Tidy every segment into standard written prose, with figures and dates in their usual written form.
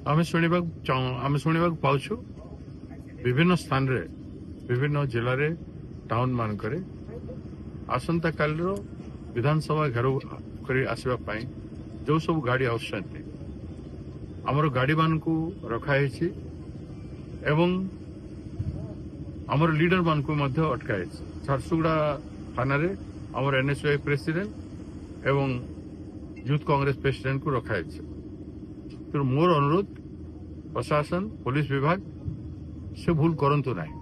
आम शुणा पाचु विभिन्न स्थान रे विभिन्न जिले रे टाउन मानक आसंता काल विधानसभा घेराव कर आसवाई जो सब गाड़ी आमर गाड़ी मान को रखाई एवं आमर लीडर मान को अटकाई झारसुगुड़ा थाना रे आमर एनएसयूआई प्रेसिडेंट एवं यूथ कांग्रेस प्रेसिडेंट को रखाई तो मोर अनुरोध प्रशासन पुलिस विभाग से भूल करंतु नहीं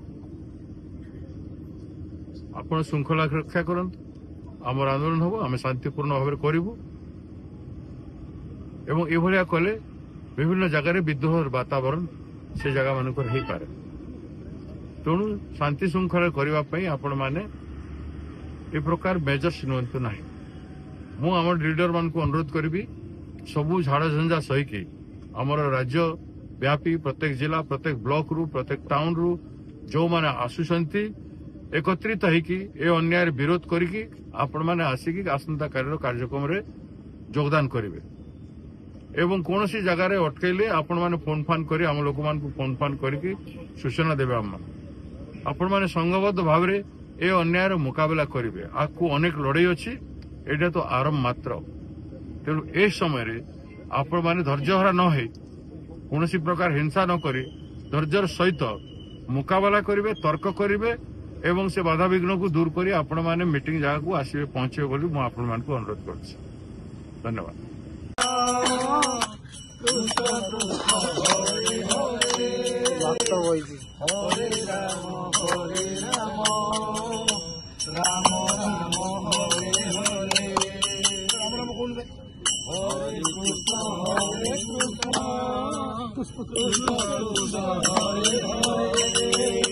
आपण श्रृंखला रक्षा करंतु आमर आंदोलन हम आम शांतिपूर्ण भाव में करूँ एवं एभलिया कले विभिन्न जगह विद्रोह वातावरण से जगह मानक हो पारे तेणु शांति श्रृंखला करने आपण मैंने ए प्रकार मेजर्स नियंतु ना मु आम लीडर मान को अनुरोध करी सबू झाड़ झंझा सहीकि आमर राज्य व्यापी प्रत्येक जिला प्रत्येक ब्लॉक रु प्रत्येक टाउन रु जो माने आसुचंती एकत्रित होइकि ए अन्याय विरोध करिकि आपण माने आसिकि आसंता काल कार्यक्रम रे योगदान करिवे एवं कौन सी जगार अटकैले आपण माने फोन फान करी आम लोक मान को फोन फान करके सूचना देवे आपण माने संघबद्ध भाव में ए अन्याय मुकाबला करेंगे आपको अनेक लड़ाई अच्छी एटा तो आरंभ मात्र तेणु ए समय आपण माने धैर्यहरा न हो कौन प्रकार हिंसा न करी धैर्यर सहित मुकाबला करेंगे तर्क करेंगे एवं से बाधा विघ्न को दूर करी आपण माने मीटिंग जगह को आसवे पहुंचे बोली मु आपण मान को अनुरोध कर धन्यवाद। Hare Krishna